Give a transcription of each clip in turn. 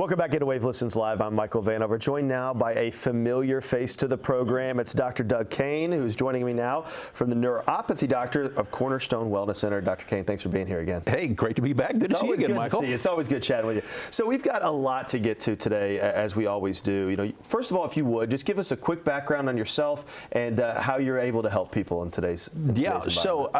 Welcome back into Wave Listens Live. I'm Michael Vanover, joined now by a familiar face to the program. It's Dr. Doug Kane, who's joining me now from the neuropathy doctor of Cornerstone Wellness Center. Dr. Kane, thanks for being here again. Hey, great to be back. Good to see you again, Michael. It's always good chatting with you. So we've got a lot to get to today, as we always do. You know, first of all, if you would, just give us a quick background on yourself and how you're able to help people in today's environment. So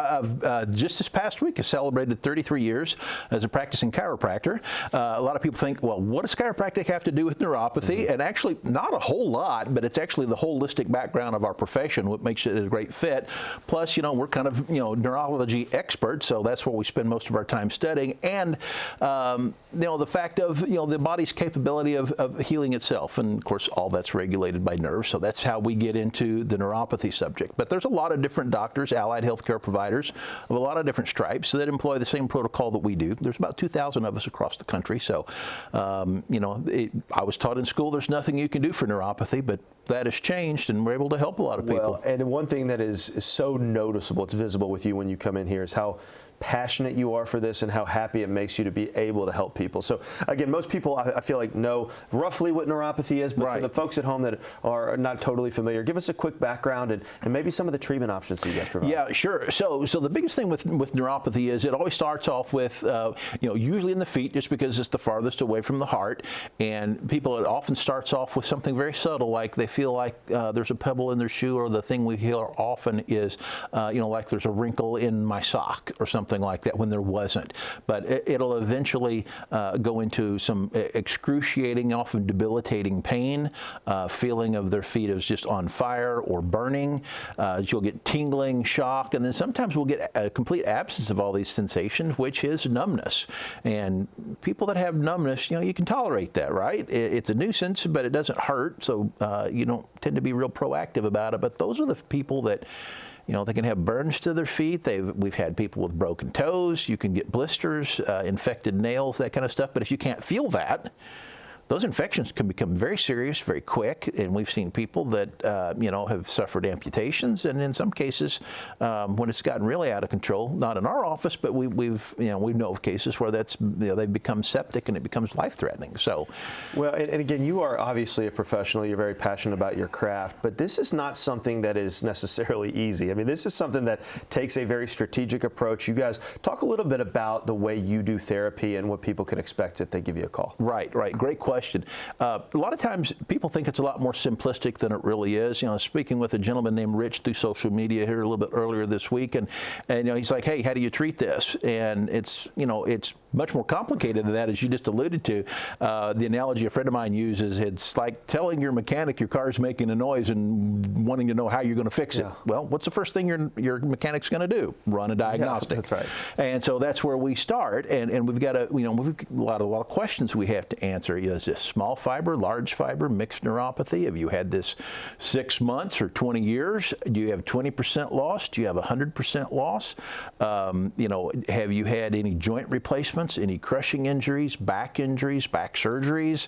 just this past week, I celebrated 33 years as a practicing chiropractor. A lot of people think, well, what does chiropractic have to do with neuropathy? And actually, not a whole lot, but it's actually the holistic background of our profession, what makes it a great fit. Plus, you know, we're kind of, neurology experts, so that's where we spend most of our time studying. And, the fact of, the body's capability of healing itself. And, of course, all that's regulated by nerves, so that's how we get into the neuropathy subject. But there's a lot of different doctors, allied healthcare providers of a lot of different stripes that employ the same protocol that we do. There's about 2,000 of us across the country, so, I was taught in school there's nothing you can do for neuropathy, but that has changed, and we're able to help a lot of people. Well, and one thing that is so noticeable, it's visible with you when you come in here, is how passionate you are for this and how happy it makes you to be able to help people. So again, most people I feel like know roughly what neuropathy is, but for the folks at home that are not totally familiar, give us a quick background and maybe some of the treatment options that you guys provide. Yeah, sure. So the biggest thing with neuropathy is it always starts off with, usually in the feet, just because it's the farthest away from the heart. And people, it often starts off with something very subtle, like they feel like there's a pebble in their shoe, or the thing we hear often is, like there's a wrinkle in my sock or something like that when there wasn't. But it'll eventually go into some excruciating, often debilitating pain, feeling of their feet as just on fire or burning. You'll get tingling, shock, and then sometimes we'll get a complete absence of all these sensations, which is numbness. And people that have numbness, you can tolerate that, right? It's a nuisance, but it doesn't hurt, so you don't tend to be real proactive about it. But those are the people that they can have burns to their feet. We've had people with broken toes. You can get blisters, infected nails, that kind of stuff. But if you can't feel that, those infections can become very serious, very quick, and we've seen people that have suffered amputations, and in some cases, when it's gotten really out of control, not in our office, but we know of cases where they've become septic and it becomes life-threatening. So, well, and again, you are obviously a professional. You're very passionate about your craft, but this is not something that is necessarily easy. I mean, this is something that takes a very strategic approach. You guys talk a little bit about the way you do therapy and what people can expect if they give you a call. Right. Great question. A lot of times people think it's a lot more simplistic than it really is. Speaking with a gentleman named Rich through social media here a little bit earlier this week, and he's like, hey, how do you treat this? And it's much more complicated than that, as you just alluded to. The analogy a friend of mine uses, it's like telling your mechanic your car's making a noise and wanting to know how you're going to fix it. Well, what's the first thing your mechanic's going to do? Run a diagnostic. Yeah, that's right. And so that's where we start, and we've got we've got a lot of questions we have to answer. Is this small fiber, large fiber, mixed neuropathy? Have you had this 6 months or 20 years? Do you have 20% loss? Do you have 100% loss? Have you had any joint replacements, any crushing injuries, back surgeries?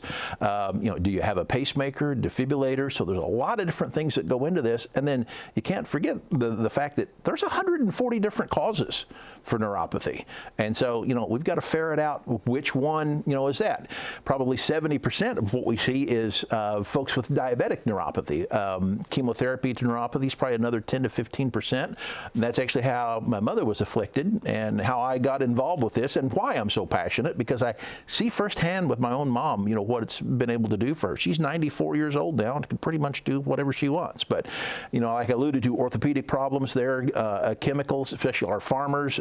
Do you have a pacemaker, defibrillator? So there's a lot of different things that go into this. And then you can't forget the fact that there's 140 different causes for neuropathy. And so, we've got to ferret out which one, is that. Probably 70% of what we see is folks with diabetic neuropathy. Chemotherapy to neuropathy is probably another 10 to 15%. And that's actually how my mother was afflicted and how I got involved with this and why I'm so passionate, because I see firsthand with my own mom, what it's been able to do for her. She's 94 years old now and can pretty much do whatever she wants. But, like I alluded to, orthopedic problems there, chemicals, especially our farmers,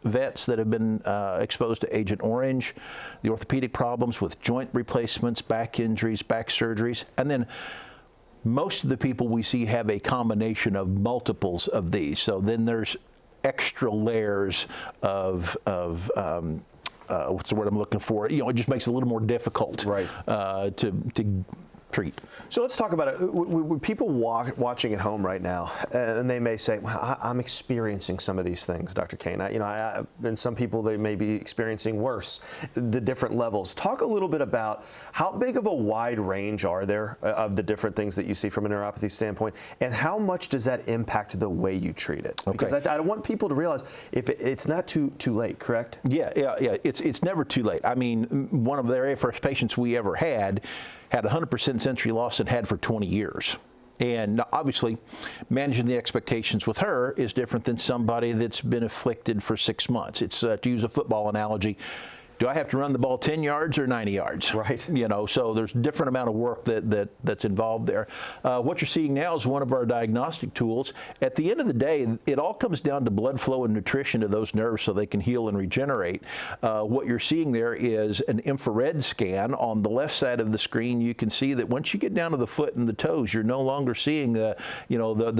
vets that have been exposed to Agent Orange, the orthopedic problems with joint replacements, back injuries, back surgeries, and then most of the people we see have a combination of multiples of these. So then there's extra layers of what's the word I'm looking for? It just makes it a little more difficult to treat. So let's talk about it. People watching at home right now, and they may say, well, I'm experiencing some of these things, Dr. Kane. And some people, they may be experiencing worse, the different levels. Talk a little bit about how big of a wide range are there of the different things that you see from a neuropathy standpoint, and how much does that impact the way you treat it? Okay. Because I want people to realize if it's not too late, correct? Yeah. It's never too late. I mean, one of the very first patients we ever had 100% sensory loss and had for 20 years. And obviously, managing the expectations with her is different than somebody that's been afflicted for 6 months. It's, to use a football analogy, do I have to run the ball 10 yards or 90 yards? Right. So there's different amount of work that's involved there. What you're seeing now is one of our diagnostic tools. At the end of the day, it all comes down to blood flow and nutrition to those nerves so they can heal and regenerate. What you're seeing there is an infrared scan. On the left side of the screen, you can see that once you get down to the foot and the toes, you're no longer seeing the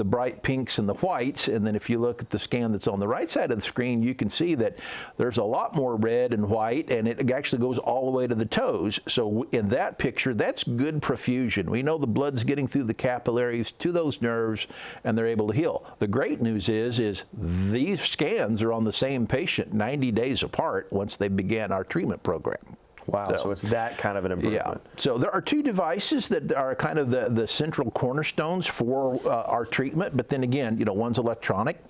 bright pinks and the whites. And then if you look at the scan that's on the right side of the screen, you can see that there's a lot more red and white, and it actually goes all the way to the toes. So in that picture, that's good perfusion. We know the blood's getting through the capillaries to those nerves, and they're able to heal. The great news is these scans are on the same patient 90 days apart once they began our treatment program. Wow, so it's that kind of an improvement. Yeah. So there are two devices that are kind of the central cornerstones for our treatment, but then again, one's electronic.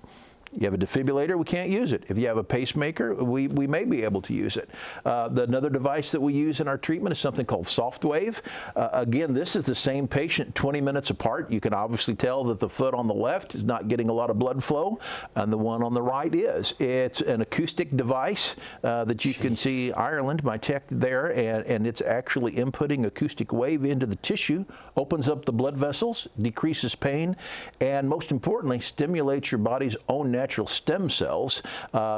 You have a defibrillator, we can't use it. If you have a pacemaker, we may be able to use it. Another device that we use in our treatment is something called SoftWave. Again, this is the same patient 20 minutes apart. You can obviously tell that the foot on the left is not getting a lot of blood flow, and the one on the right is. It's an acoustic device that you can see Ireland, my tech there, and it's actually inputting acoustic wave into the tissue, opens up the blood vessels, decreases pain, and most importantly, stimulates your body's own natural stem cells,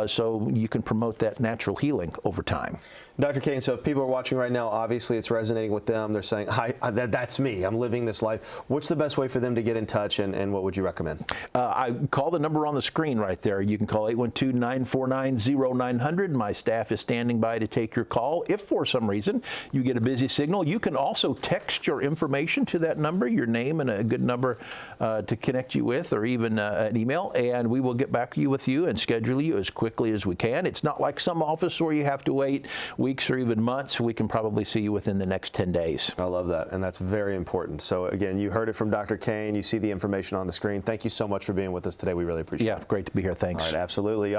so you can promote that natural healing over time. Dr. Kane, so if people are watching right now, obviously it's resonating with them. They're saying, hi, that's me. I'm living this life. What's the best way for them to get in touch, and what would you recommend? I call the number on the screen right there. You can call 812-949-0900. My staff is standing by to take your call. If for some reason you get a busy signal, you can also text your information to that number, your name and a good number to connect you with, or even an email, and we will get back to you with you and schedule you as quickly as we can. It's not like some office where you have to wait weeks or even months. We can probably see you within the next 10 days. I love that, and that's very important. So again, you heard it from Dr. Kane. You see the information on the screen. Thank you so much for being with us today. We really appreciate it. Yeah, great to be here. Thanks. All right, absolutely.